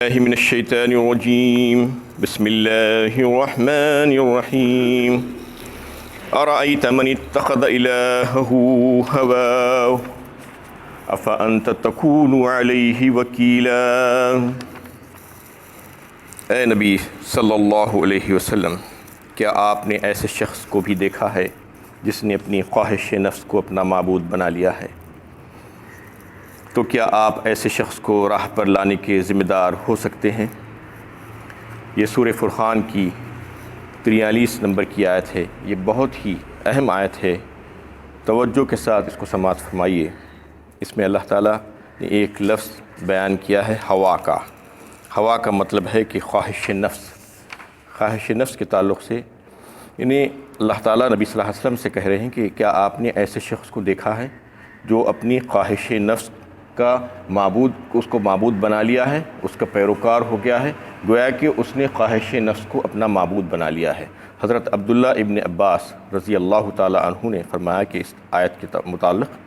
الله من الشيطان الرجيم بسم الله الرحمن الرحيم أرأيت من اتخذ إلهه هواه أفأنت تكون عليه وكيلا۔ اے نبی صلی اللہ علیہ وسلم، کیا آپ نے ایسے شخص کو بھی دیکھا ہے جس نے اپنی خواہش نفس کو اپنا معبود بنا لیا ہے؟ تو کیا آپ ایسے شخص کو راہ پر لانے کے ذمہ دار ہو سکتے ہیں؟ یہ سورہ فرقان کی 43 نمبر کی آیت ہے۔ یہ بہت ہی اہم آیت ہے، توجہ کے ساتھ اس کو سماعت فرمائیے۔ اس میں اللہ تعالیٰ نے ایک لفظ بیان کیا ہے، ہوا کا۔ ہوا کا مطلب ہے کہ خواہش نفس۔ خواہش نفس کے تعلق سے یعنی اللہ تعالیٰ نبی صلی اللہ علیہ وسلم سے کہہ رہے ہیں کہ کیا آپ نے ایسے شخص کو دیکھا ہے جو اپنی خواہش نفس کا معبود، اس کو معبود بنا لیا ہے، اس کا پیروکار ہو گیا ہے، گویا کہ اس نے خواہش نفس کو اپنا معبود بنا لیا ہے۔ حضرت عبداللہ ابن عباس رضی اللہ تعالی عنہ نے فرمایا کہ اس آیت کے متعلق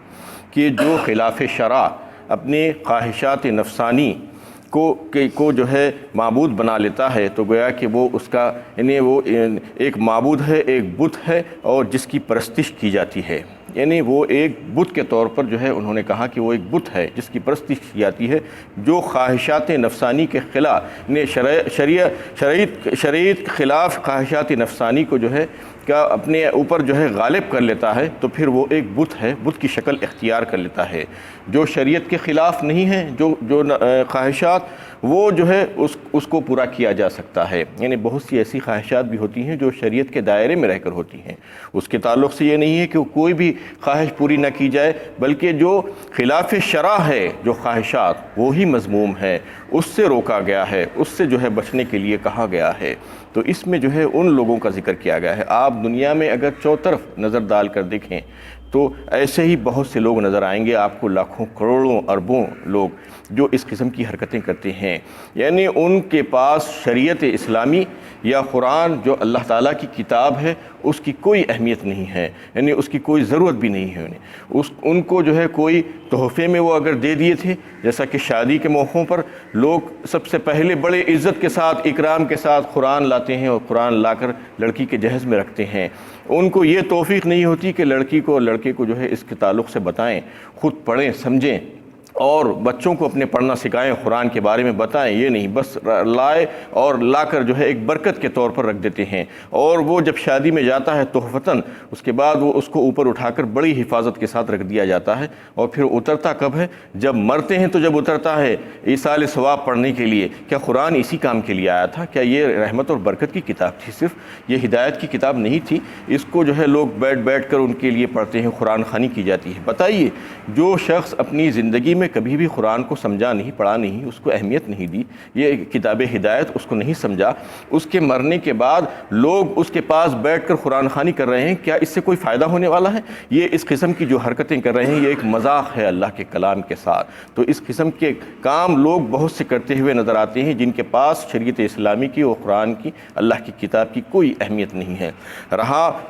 کہ جو خلاف شرع اپنے خواہشات نفسانی کو جو ہے معبود بنا لیتا ہے، تو گویا کہ وہ اس کا یعنی وہ ایک معبود ہے، ایک بت ہے، اور جس کی پرستش کی جاتی ہے۔ یعنی وہ ایک بت کے طور پر جو ہے انہوں نے کہا کہ وہ ایک بت ہے جس کی پرستش کی جاتی ہے، جو خواہشات نفسانی کے خلاف شریعت کے خلاف خواہشات نفسانی کو جو ہے کیا اپنے اوپر جو ہے غالب کر لیتا ہے، تو پھر وہ ایک بت ہے، بت کی شکل اختیار کر لیتا ہے۔ جو شریعت کے خلاف نہیں ہے، جو خواہشات، وہ جو ہے اس کو پورا کیا جا سکتا ہے۔ یعنی بہت سی ایسی خواہشات بھی ہوتی ہیں جو شریعت کے دائرے میں رہ کر ہوتی ہیں، اس کے تعلق سے یہ نہیں ہے کہ کوئی بھی خواہش پوری نہ کی جائے، بلکہ جو خلاف شرع ہے، جو خواہشات، وہی مذموم ہے، اس سے روکا گیا ہے، اس سے جو ہے بچنے کے لیے کہا گیا ہے۔ تو اس میں جو ہے ان لوگوں کا ذکر کیا گیا ہے۔ آپ دنیا میں اگر چوطرف نظر ڈال کر دیکھیں تو ایسے ہی بہت سے لوگ نظر آئیں گے آپ کو، لاکھوں کروڑوں اربوں لوگ جو اس قسم کی حرکتیں کرتے ہیں۔ یعنی ان کے پاس شریعت اسلامی یا قرآن جو اللہ تعالیٰ کی کتاب ہے اس کی کوئی اہمیت نہیں ہے، یعنی اس کی کوئی ضرورت بھی نہیں ہے انہیں۔ ان کو جو ہے کوئی تحفے میں وہ اگر دے دیے تھے، جیسا کہ شادی کے موقعوں پر لوگ سب سے پہلے بڑے عزت کے ساتھ، اکرام کے ساتھ قرآن لاتے ہیں اور قرآن لا کر لڑکی کے جہیز میں رکھتے ہیں، ان کو یہ توفیق نہیں ہوتی کہ لڑکی کو اور لڑکے کو جو ہے اس کے تعلق سے بتائیں، خود پڑھیں، سمجھیں اور بچوں کو اپنے پڑھنا سکھائیں، قرآن کے بارے میں بتائیں۔ یہ نہیں، بس لائے اور لا کر جو ہے ایک برکت کے طور پر رکھ دیتے ہیں، اور وہ جب شادی میں جاتا ہے تحفتاً، اس کے بعد وہ اس کو اوپر اٹھا کر بڑی حفاظت کے ساتھ رکھ دیا جاتا ہے، اور پھر اترتا کب ہے؟ جب مرتے ہیں تو جب اترتا ہے ایصال ثواب پڑھنے کے لیے۔ کیا قرآن اسی کام کے لیے آیا تھا؟ کیا یہ رحمت اور برکت کی کتاب تھی؟ صرف یہ ہدایت کی کتاب نہیں تھی؟ اس کو جو ہے لوگ بیٹھ کر ان کے لیے پڑھتے ہیں، قرآن خوانی کی جاتی ہے۔ بتائیے، جو شخص اپنی زندگی میں کبھی بھی قرآن کو سمجھا نہیں، پڑھا نہیں، اس کو اہمیت نہیں دی، یہ کتاب ہدایت اس کو نہیں سمجھا، اس کے مرنے کے بعد لوگ اس کے پاس بیٹھ کر قرآن خوانی کر رہے ہیں، کیا اس سے کوئی فائدہ ہونے والا ہے؟ یہ اس قسم کی جو حرکتیں کر رہے ہیں یہ ایک مذاق ہے اللہ کے کلام کے ساتھ۔ تو اس قسم کے کام لوگ بہت سے کرتے ہوئے نظر آتے ہیں جن کے پاس شریعت اسلامی کی اور قرآن کی، اللہ کی کتاب کی کوئی اہمیت نہیں ہے۔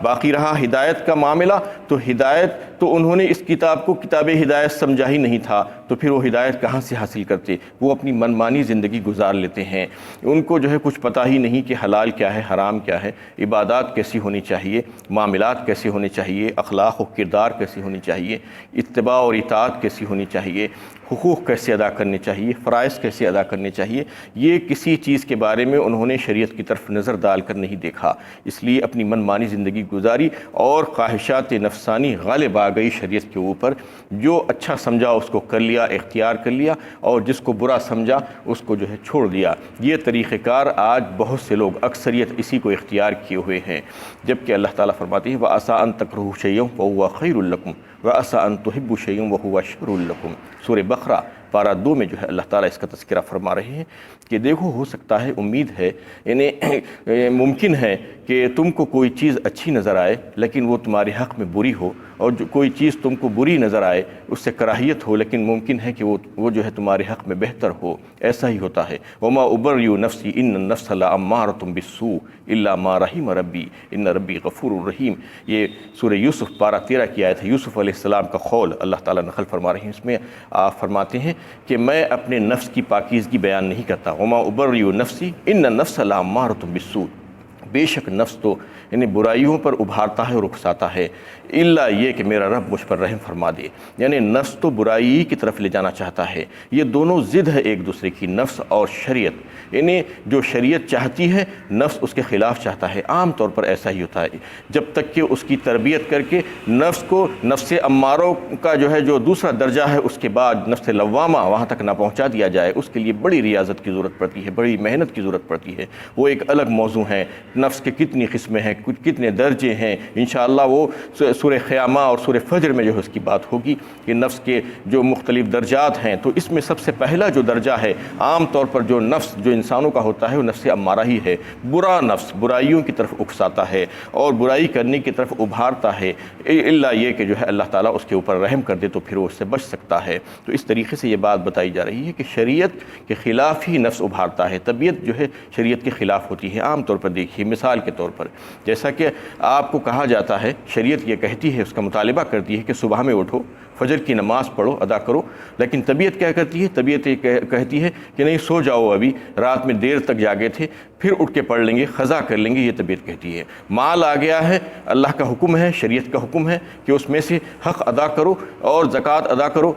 باقی رہا ہدایت کا معاملہ، تو ہدایت تو انہوں نے اس کتاب کو کتاب ہدایت سمجھا ہی نہیں تھا، تو پھر وہ ہدایت کہاں سے حاصل کرتے؟ وہ اپنی منمانی زندگی گزار لیتے ہیں، ان کو جو ہے کچھ پتہ ہی نہیں کہ حلال کیا ہے، حرام کیا ہے، عبادات کیسی ہونی چاہیے، معاملات کیسے ہونے چاہیے، اخلاق و کردار کیسی ہونی چاہیے، اتباع اور اطاعت کیسی ہونی چاہیے، حقوق کیسے ادا کرنے چاہیے، فرائض کیسے ادا کرنے چاہیے، یہ کسی چیز کے بارے میں انہوں نے شریعت کی طرف نظر ڈال کر نہیں دیکھا، اس لیے اپنی منمانی زندگی گزاری اور خواہشات نفسانی غالب آ گئی شریعت کے اوپر۔ جو اچھا سمجھا اس کو کر لیا، اختیار کر لیا، اور جس کو برا سمجھا اس کو جو ہے چھوڑ دیا۔ یہ طریقہ کار آج بہت سے لوگ، اکثریت اسی کو اختیار کیے ہوئے ہیں، جبکہ اللہ تعالیٰ فرماتے ہیں وَعَسَىٰ أَن تَكْرَهُوا شَيْئًا وَهُوَ خَيْرٌ لَكُمْ وَعَسَىٰ أَن تُحِبُّوا شَيْئًا وَهُوَ شَرٌّ لَكُمْ۔ سورہ بقرہ پارہ 2 میں جو ہے اللہ تعالیٰ اس کا تذکرہ فرما رہے ہیں کہ دیکھو، ہو سکتا ہے، امید ہے، یعنی ممکن ہے کہ تم کو کوئی چیز اچھی نظر آئے لیکن وہ تمہارے حق میں بری ہو، اور جو کوئی چیز تم کو بری نظر آئے اس سے کراہیت ہو، لیکن ممکن ہے کہ وہ جو ہے تمہارے حق میں بہتر ہو، ایسا ہی ہوتا ہے۔ وما ابرئ نفسی ان النفس لامارۃ بالسوء الا ما رحم ربی ان ربی غفور الرحیم۔ یہ سورہ یوسف پارہ 13 کی آیت ہے۔ یوسف علیہ السلام کا قول اللہ تعالیٰ نقل فرما رہے ہیں، اس میں آپ فرماتے ہیں کہ میں اپنے نفس کی پاکیزگی بیان نہیں کرتا۔ وما ابرئ نفسی ان النفس لامارۃ بالسوء، بے شک نفس تو یعنی برائیوں پر ابھارتا ہے اور اکساتا ہے، الا یہ کہ میرا رب مجھ پر رحم فرما دے۔ یعنی نفس تو برائی کی طرف لے جانا چاہتا ہے، یہ دونوں ضد ہے ایک دوسرے کی، نفس اور شریعت۔ یعنی جو شریعت چاہتی ہے نفس اس کے خلاف چاہتا ہے، عام طور پر ایسا ہی ہوتا ہے، جب تک کہ اس کی تربیت کر کے نفس کو نفس اماروں کا جو ہے جو دوسرا درجہ ہے اس کے بعد نفس لوامہ وہاں تک نہ پہنچا دیا جائے، اس کے لیے بڑی ریاضت کی ضرورت پڑتی ہے، بڑی محنت کی ضرورت پڑتی ہے، وہ ایک الگ موضوع ہے۔ نفس کے کتنی قسمیں ہیں، کتنے درجے ہیں، انشاءاللہ وہ سورہ قیامہ اور سورہ فجر میں جو ہے اس کی بات ہوگی کہ نفس کے جو مختلف درجات ہیں۔ تو اس میں سب سے پہلا جو درجہ ہے عام طور پر جو نفس جو انسانوں کا ہوتا ہے وہ نفس امارہ ہی ہے، برا نفس برائیوں کی طرف اکساتا ہے اور برائی کرنے کی طرف ابھارتا ہے، الا یہ کہ جو ہے اللہ تعالیٰ اس کے اوپر رحم کر دے تو پھر وہ اس سے بچ سکتا ہے۔ تو اس طریقے سے یہ بات بتائی جا رہی ہے کہ شریعت کے خلاف ہی نفس ابھارتا ہے، طبیعت جو ہے شریعت کے خلاف ہوتی ہے۔ عام طور پر دیکھیے مثال کے طور پر جیسا کہ آپ کو کہا جاتا ہے، شریعت یہ کہتی ہے، اس کا مطالبہ کرتی ہے کہ صبح میں اٹھو، فجر کی نماز پڑھو، ادا کرو، لیکن طبیعت کیا کرتی ہے؟ طبیعت یہ کہتی ہے کہ نہیں سو جاؤ، ابھی رات میں دیر تک جاگے تھے، پھر اٹھ کے پڑھ لیں گے، قضا کر لیں گے، یہ طبیعت کہتی ہے۔ مال آ گیا ہے، اللہ کا حکم ہے، شریعت کا حکم ہے کہ اس میں سے حق ادا کرو اور زکوٰۃ ادا کرو،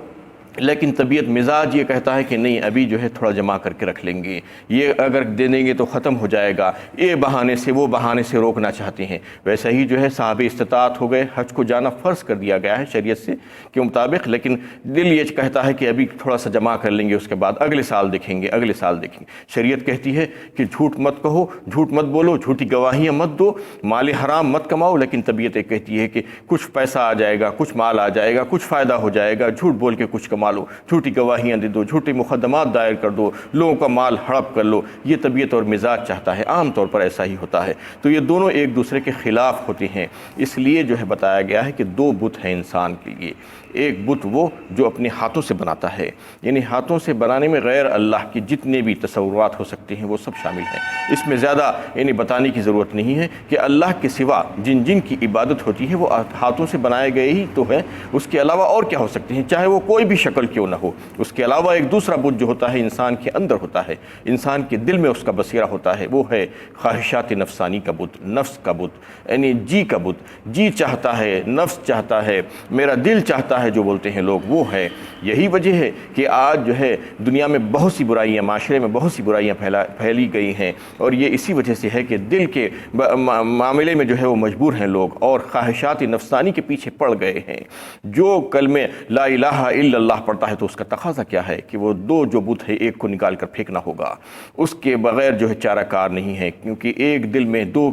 لیکن طبیعت مزاج یہ کہتا ہے کہ نہیں ابھی جو ہے تھوڑا جمع کر کے رکھ لیں گے، یہ اگر دے دیں گے تو ختم ہو جائے گا، یہ بہانے سے وہ بہانے سے روکنا چاہتے ہیں۔ ویسا ہی جو ہے صاحب استطاعت ہو گئے، حج کو جانا فرض کر دیا گیا ہے شریعت سے کے مطابق، لیکن دل یہ کہتا ہے کہ ابھی تھوڑا سا جمع کر لیں گے، اس کے بعد اگلے سال دیکھیں گے، اگلے سال دیکھیں گے۔ شریعت کہتی ہے کہ جھوٹ مت کہو، جھوٹ مت بولو، جھوٹی گواہیاں مت دو، مال حرام مت کماؤ، لیکن طبیعت ایک کہتی ہے کہ کچھ پیسہ آ جائے گا، کچھ مال آ جائے گا، کچھ فائدہ ہو جائے گا، جھوٹ بول کے کچھ کما لو، جھوٹی گواہیاں دے دو، جھوٹے مقدمات دائر کر دو، لوگوں کا مال ہڑپ کر لو، یہ طبیعت اور مزاج چاہتا ہے، عام طور پر ایسا ہی ہوتا ہے۔ تو یہ دونوں ایک دوسرے کے خلاف ہوتے ہیں، اس لیے جو ہے بتایا گیا ہے کہ دو بت ہیں انسان کے لیے، ایک بت وہ جو اپنے ہاتھوں سے بناتا ہے، یعنی ہاتھوں سے بنانے میں غیر اللہ کے جتنے بھی تصورات ہو سکتے ہیں وہ سب شامل ہیں، اس میں زیادہ یعنی بتانے کی ضرورت نہیں ہے کہ اللہ کے سوا جن جن کی عبادت ہوتی ہے وہ ہاتھوں سے بنائے گئے ہی تو ہیں، اس کے علاوہ اور کیا ہو سکتے ہیں، چاہے وہ کوئی بھی شکل کیوں نہ ہو۔ اس کے علاوہ ایک دوسرا بت جو ہوتا ہے انسان کے اندر ہوتا ہے، انسان کے دل میں اس کا بصیرہ ہوتا ہے، وہ ہے خواہشات نفسانی کا بت، نفس کا بت، یعنی جی کا بت، جی چاہتا ہے، نفس چاہتا ہے، میرا دل چاہتا ہے جو بولتے ہیں لوگ، وہ ہے۔ یہی وجہ ہے کہ آج جو ہے دنیا میں بہت سی برائیاں، معاشرے میں بہت سی برائیاں پھیلی گئی ہیں، اور یہ اسی وجہ سے ہے کہ دل کے معاملے میں جو ہے وہ مجبور ہیں لوگ اور خواہشات نفسانی کے پیچھے پڑ گئے ہیں۔ جو کلمہ لا الہ الا اللہ پڑھتا ہے تو اس کا تقاضا کیا ہے کہ وہ دو جو بت ہے ایک کو نکال کر پھینکنا ہوگا، اس کے بغیر جو ہے چارہ کار نہیں ہے، کیونکہ ایک دل میں دو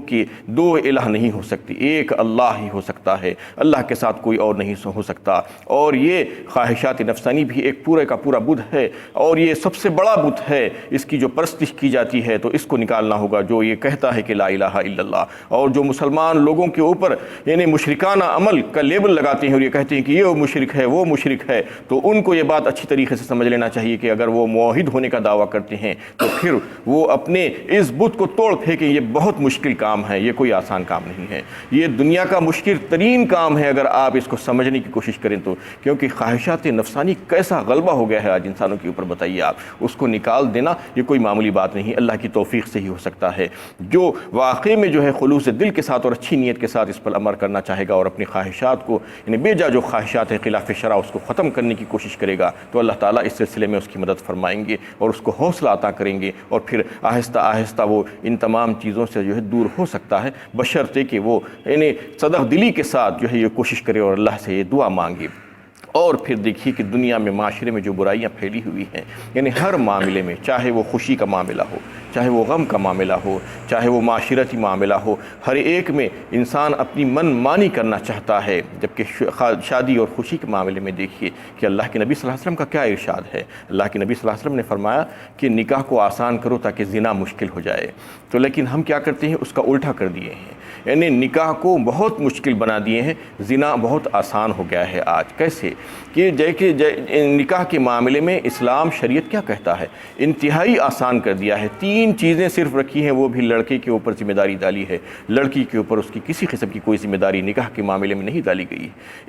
الہ نہیں ہو سکتی، ایک اللہ ہی ہو سکتا ہے، اللہ کے ساتھ کوئی اور نہیں ہو سکتا۔ اور یہ خواہشات نفسانی بھی ایک پورے کا پورا بت ہے، اور یہ سب سے بڑا بت ہے، اس کی جو پرستش کی جاتی ہے تو اس کو نکالنا ہوگا، جو یہ کہتا ہے کہ لا الہ الا اللہ۔ اور جو مسلمان لوگوں کے اوپر یعنی مشرکانہ عمل کا لیبل لگاتے ہیں اور یہ کہتے ہیں کہ یہ مشرک ہے، وہ مشرک ہے، تو ان کو یہ بات اچھی طریقے سے سمجھ لینا چاہیے کہ اگر وہ موحد ہونے کا دعویٰ کرتے ہیں تو پھر وہ اپنے اس بت کو توڑ پھینکیں، یہ بہت مشکل کام ہے، یہ کوئی آسان کام نہیں ہے، یہ دنیا کا مشکل ترین کام ہے اگر آپ اس کو سمجھنے کی کوشش کریں تو، کیونکہ خواہشات نفسانی کیسا غلبہ ہو گیا ہے آج انسانوں کے اوپر، بتائیے آپ، اس کو نکال دینا یہ کوئی معمولی بات نہیں، اللہ کی توفیق سے ہی ہو سکتا ہے۔ جو واقعی میں جو ہے خلوص دل کے ساتھ اور اچھی نیت کے ساتھ اس پر عمل کرنا چاہے گا اور اپنی خواہشات کو یعنی بے جا جو خواہشات ہیں خلاف شرع اس کو ختم کرنے کی کوشش کرے گا تو اللہ تعالیٰ اس سلسلے میں اس کی مدد فرمائیں گے اور اس کو حوصلہ عطا کریں گے، اور پھر آہستہ آہستہ وہ ان تمام چیزوں سے جو ہے دور ہو سکتا ہے، بشرطے کہ وہ یعنی صدق دلی کے ساتھ جو ہے یہ کوشش کرے اور اللہ سے یہ دعا مانگے۔ اور پھر دیکھیے کہ دنیا میں معاشرے میں جو برائیاں پھیلی ہوئی ہیں، یعنی ہر معاملے میں، چاہے وہ خوشی کا معاملہ ہو، چاہے وہ غم کا معاملہ ہو، چاہے وہ معاشرتی معاملہ ہو، ہر ایک میں انسان اپنی من مانی کرنا چاہتا ہے، جبکہ شادی اور خوشی کے معاملے میں دیکھیے کہ اللہ کے نبی صلی اللہ علیہ وسلم کا کیا ارشاد ہے۔ اللہ کے نبی صلی اللہ علیہ وسلم نے فرمایا کہ نکاح کو آسان کرو تاکہ زنا مشکل ہو جائے، تو لیکن ہم کیا کرتے ہیں، اس کا الٹا کر دیے ہیں، یعنی نکاح کو بہت مشکل بنا دیے ہیں، زنا بہت آسان ہو گیا ہے آج۔ کیسے کہ نکاح کے معاملے میں اسلام شریعت کیا کہتا ہے، انتہائی آسان کر دیا ہے، 3 چیزیں صرف رکھی ہیں، وہ بھی لڑکے کے اوپر ذمہ داری ڈالی ہے، لڑکی کے اوپر اس کی کسی قسم کی کوئی ذمہ داری نکاح کے معاملے میں نہیں ڈالی گئی۔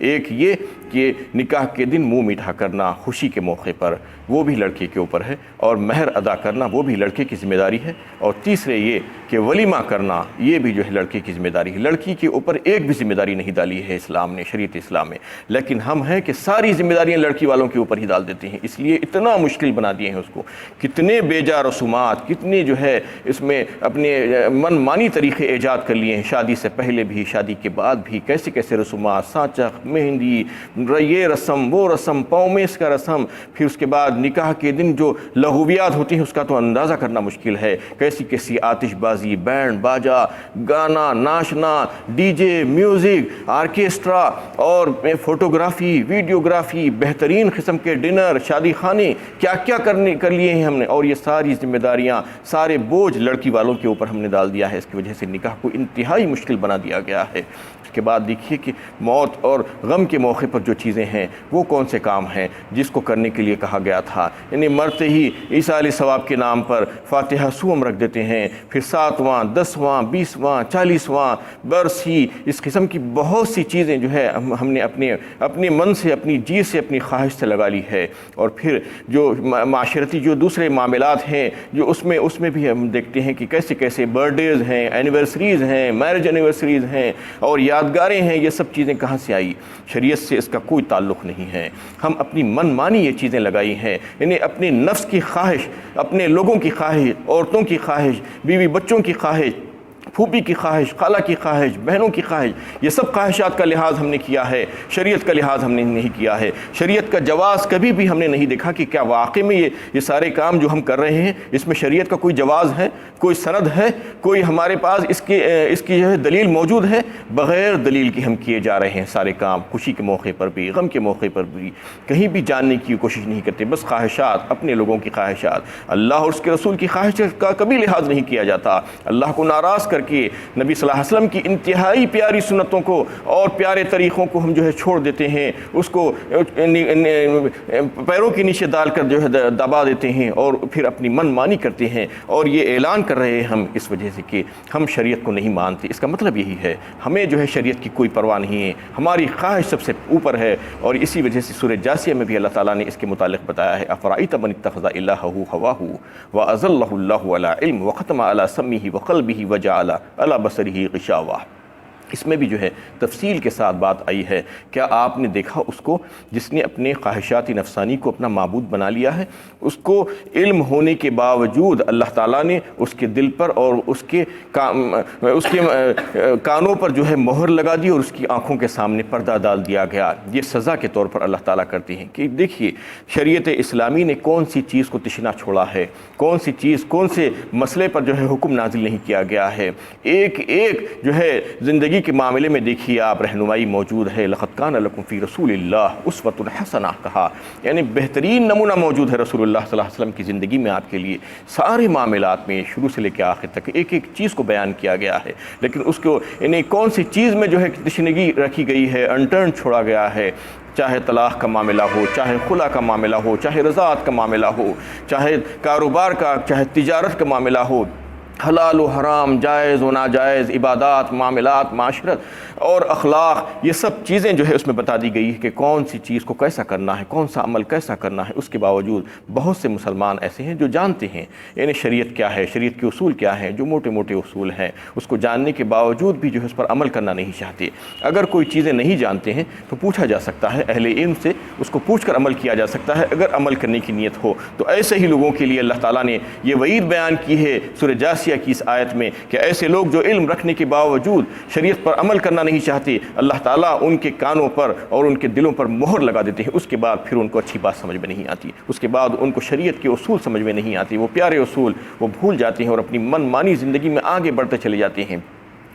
ایک یہ کہ نکاح کے دن منہ میٹھا کرنا خوشی کے موقع پر، وہ بھی لڑکے کے اوپر ہے، اور مہر ادا کرنا وہ بھی لڑکے کی ذمہ داری ہے، اور تیسرے یہ کہ ولیمہ کرنا یہ بھی جو ہے لڑکے کی ذمہ داری ہے۔ لڑکی کے اوپر ایک بھی ذمہ داری نہیں ڈالی ہے اسلام نے، شریعت اسلام میں، لیکن ہم ہیں کہ ساری ذمہ داریاں لڑکی والوں کے اوپر ہی ڈال دیتے ہیں، اس لیے اتنا مشکل بنا دیے ہیں اس کو، کتنے بیجا رسومات، کتنے جو ہے اس میں اپنے من مانی طریقے ایجاد کر لیے ہیں، شادی سے پہلے بھی شادی کے بعد بھی کیسے کیسے رسومات، سانچہ، مہندی، یہ رسم وہ رسم، پومیس کا رسم، پھر اس کے بعد نکاح کے دن جو لغویات ہوتی ہیں اس کا تو اندازہ کرنا مشکل ہے، کیسی کیسی آتش بازی، بینڈ باجا، گانا، ناچنا، ڈی جے، میوزک، آرکیسٹرا، اور فوٹوگرافی، ویڈیوگرافی، بہترین قسم کے ڈنر، شادی خانے، کیا کیا کر لیے ہیں ہم نے، اور یہ ساری ذمہ داریاں، سارے بوجھ لڑکی والوں کے اوپر ہم نے ڈال دیا ہے، اس کی وجہ سے نکاح کو انتہائی مشکل بنا دیا گیا ہے۔ اس کے بعد دیکھیے کہ موت اور غم کے موقع پر جو چیزیں ہیں وہ کون سے کام ہیں جس کو کرنے کے لیے کہا گیا تھا، یعنی مرتے ہی عیسیٰ علیہ السلام کے نام پر فاتحہ سوم رکھ دیتے ہیں، پھر 7واں 10واں 20واں 40واں برسی، اس قسم کی بہت سی چیزیں جو ہے ہم نے اپنے من سے، اپنی جی سے، اپنی خواہش سے لگا لی ہے، اور پھر جو معاشرتی جو دوسرے معاملات ہیں جو اس میں بھی ہم دیکھتے ہیں کہ کیسے کیسے برتھڈیز ہیں، اینیورسریز ہیں، میرج اینیورسریز ہیں اور یادگاریں ہیں، یہ سب چیزیں کہاں سے آئی؟ شریعت سے اس کا کوئی تعلق نہیں ہے، ہم اپنی من مانی یہ چیزیں لگائی ہیں، یعنی اپنے نفس کی خواہش، اپنے لوگوں کی خواہش، عورتوں کی خواہش، بیوی بچوں کی خواہش، پھوپھی کی خواہش، خالہ کی خواہش، بہنوں کی خواہش، یہ سب خواہشات کا لحاظ ہم نے کیا ہے، شریعت کا لحاظ ہم نے نہیں کیا ہے۔ شریعت کا جواز کبھی بھی ہم نے نہیں دیکھا کہ کیا واقعی میں یہ سارے کام جو ہم کر رہے ہیں اس میں شریعت کا کوئی جواز ہے، کوئی سند ہے، کوئی ہمارے پاس اس کی جو ہے دلیل موجود ہے؟ بغیر دلیل کی ہم کیے جا رہے ہیں سارے کام، خوشی کے موقع پر بھی، غم کے موقع پر بھی، کہیں بھی جاننے کی کوشش نہیں کرتے، بس خواہشات، اپنے لوگوں کی خواہشات، اللہ اور اس کے رسول کی خواہش کا کبھی لحاظ نہیں کیا جاتا۔ اللہ کو ناراض کر کے نبی صلی اللہ علیہ وسلم کی انتہائی پیاری سنتوں کو اور پیارے طریقوں کو ہم جو ہے چھوڑ دیتے ہیں، اس کو پیروں کے نیچے ڈال کر جو ہے دبا دیتے ہیں اور پھر اپنی من مانی کرتے ہیں، اور یہ اعلان کر رہے ہیں ہم اس وجہ سے کہ ہم شریعت کو نہیں مانتے۔ اس کا مطلب یہی ہے ہمیں جو ہے شریعت کی کوئی پرواہ نہیں ہے، ہماری خواہش سب سے اوپر ہے، اور اسی وجہ سے سورہ جاثیہ میں بھی اللہ تعالیٰ نے اس کے متعلق بتایا ہے، افرأیت من اتخذ الہہ ہواہ واضلہ اللہ علی علم وختم علی سمعہ وقلبہ وجعل علی بصرہ غشاوہ۔ اس میں بھی جو ہے تفصیل کے ساتھ بات آئی ہے، کیا آپ نے دیکھا اس کو جس نے اپنے خواہشات نفسانی کو اپنا معبود بنا لیا ہے؟ اس کو علم ہونے کے باوجود اللہ تعالیٰ نے اس کے دل پر اور اس کے کانوں پر جو ہے مہر لگا دی، اور اس کی آنکھوں کے سامنے پردہ ڈال دیا گیا۔ یہ سزا کے طور پر اللہ تعالیٰ کرتے ہیں کہ دیکھیے شریعت اسلامی نے کون سی چیز کو تشنا چھوڑا ہے، کون سی چیز، کون سے مسئلے پر جو ہے حکم نازل نہیں کیا گیا ہے۔ ایک جو ہے زندگی کے معاملے میں دیکھیے آپ رہنمائی موجود ہے، لقد کان لکم فی رسول اللہ اسوۃ حسنہ کہا، یعنی بہترین نمونہ موجود ہے رسول اللہ صلی اللہ علیہ وسلم کی زندگی میں آپ کے لیے، سارے معاملات میں شروع سے لے کے آخر تک ایک ایک چیز کو بیان کیا گیا ہے، لیکن اس کو یعنی کون سی چیز میں جو ہے تشنگی رکھی گئی ہے، انٹرن چھوڑا گیا ہے، چاہے طلاق کا معاملہ ہو، چاہے خلا کا معاملہ ہو، چاہے رضاعت کا معاملہ ہو، چاہے کاروبار کا، چاہے تجارت کا معاملہ ہو، حلال و حرام، جائز و ناجائز، عبادات، معاملات، معاشرت اور اخلاق، یہ سب چیزیں جو ہے اس میں بتا دی گئی ہے کہ کون سی چیز کو کیسا کرنا ہے، کون سا عمل کیسا کرنا ہے۔ اس کے باوجود بہت سے مسلمان ایسے ہیں جو جانتے ہیں یعنی شریعت کیا ہے، شریعت کے اصول کیا ہیں، جو موٹے موٹے اصول ہیں، اس کو جاننے کے باوجود بھی جو ہے اس پر عمل کرنا نہیں چاہتے۔ اگر کوئی چیزیں نہیں جانتے ہیں تو پوچھا جا سکتا ہے اہل علم سے، اس کو پوچھ کر عمل کیا جا سکتا ہے اگر عمل کرنے کی نیت ہو۔ تو ایسے ہی لوگوں کے لیے اللہ تعالیٰ نے یہ وعید بیان کی ہے سورہ جاثیہ کی اس آیت میں کہ ایسے لوگ جو علم رکھنے کے باوجود شریعت پر عمل کرنا نہیں چاہتے، اللہ تعالیٰ ان کے کانوں پر اور ان کے دلوں پر مہر لگا دیتے ہیں، اس کے بعد پھر ان کو اچھی بات سمجھ میں نہیں آتی، اس کے بعد ان کو شریعت کے اصول سمجھ میں نہیں آتی، وہ پیارے اصول وہ بھول جاتے ہیں اور اپنی من مانی زندگی میں آگے بڑھتے چلے جاتے ہیں۔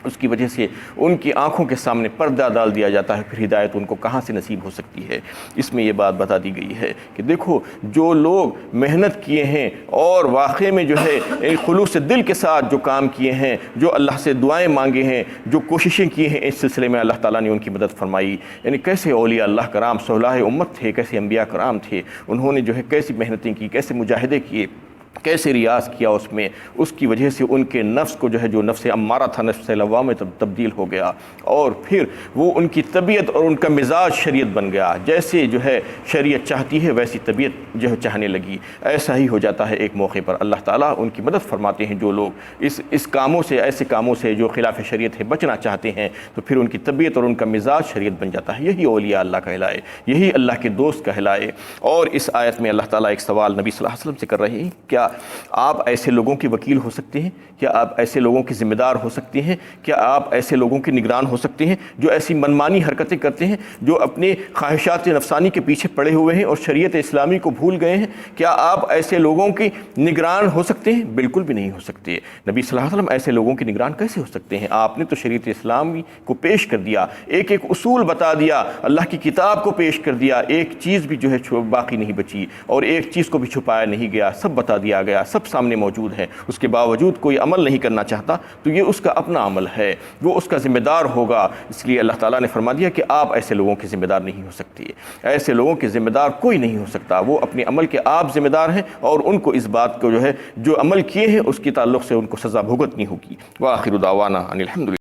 اس کی وجہ سے ان کی آنکھوں کے سامنے پردہ ڈال دیا جاتا ہے، پھر ہدایت ان کو کہاں سے نصیب ہو سکتی ہے۔ اس میں یہ بات بتا دی گئی ہے کہ دیکھو جو لوگ محنت کیے ہیں اور واقعے میں جو ہے خلوص دل کے ساتھ جو کام کیے ہیں، جو اللہ سے دعائیں مانگے ہیں، جو کوششیں کی ہیں، اس سلسلے میں اللہ تعالیٰ نے ان کی مدد فرمائی۔ یعنی کیسے اولیاء اللہ کرام صلح امت تھے، کیسے انبیاء کرام تھے، انہوں نے جو ہے کیسی محنتیں کی، کیسے مجاہدے کیے، کیسے ریاض کیا اس میں، اس کی وجہ سے ان کے نفس کو جو ہے جو نفس امارہ تھا نفس لوامہ میں تبدیل ہو گیا، اور پھر وہ ان کی طبیعت اور ان کا مزاج شریعت بن گیا، جیسے جو ہے شریعت چاہتی ہے ویسی طبیعت جو ہے چاہنے لگی۔ ایسا ہی ہو جاتا ہے ایک موقع پر، اللہ تعالیٰ ان کی مدد فرماتے ہیں۔ جو لوگ اس کاموں سے، ایسے کاموں سے جو خلاف شریعت ہے بچنا چاہتے ہیں، تو پھر ان کی طبیعت اور ان کا مزاج شریعت بن جاتا ہے۔ یہی اولیاء اللہ کہلائے، یہی اللہ کے دوست کہلائے۔ اور اس آیت میں اللہ تعالیٰ ایک سوال نبی صلی اللہ علیہ وسلم سے کر رہے ہیں، کیا آپ ایسے لوگوں کے وکیل ہو سکتے ہیں؟ کیا آپ ایسے لوگوں کے ذمہ دار ہو سکتے ہیں؟ کیا آپ ایسے لوگوں کے نگران ہو سکتے ہیں جو ایسی منمانی حرکتیں کرتے ہیں، جو اپنے خواہشات نفسانی کے پیچھے پڑے ہوئے ہیں اور شریعت اسلامی کو بھول گئے ہیں؟ کیا آپ ایسے لوگوں کی نگران ہو سکتے ہیں؟ بالکل بھی نہیں ہو سکتے۔ نبی صلی اللہ علیہ وسلم ایسے لوگوں کی نگران کیسے ہو سکتے ہیں؟ آپ نے تو شریعت اسلامی کو پیش کر دیا، ایک ایک اصول بتا دیا، اللہ کی کتاب کو پیش کر دیا، ایک چیز بھی جو ہے باقی نہیں بچی اور ایک چیز کو بھی چھپایا نہیں گیا، سب بتا دیا گیا، سب سامنے موجود ہے۔ اس کے باوجود کوئی عمل نہیں کرنا چاہتا تو یہ اس کا اپنا عمل ہے، وہ اس کا ذمہ دار ہوگا۔ اس لیے اللہ تعالیٰ نے فرما دیا کہ آپ ایسے لوگوں کے ذمہ دار نہیں ہو سکتے، ایسے لوگوں کے ذمہ دار کوئی نہیں ہو سکتا، وہ اپنے عمل کے آپ ذمہ دار ہیں اور ان کو اس بات کو جو ہے جو عمل کیے ہیں اس کے تعلق سے ان کو سزا بھگتنی ہوگی۔ وآخر دعوانا ان الحمد للہ۔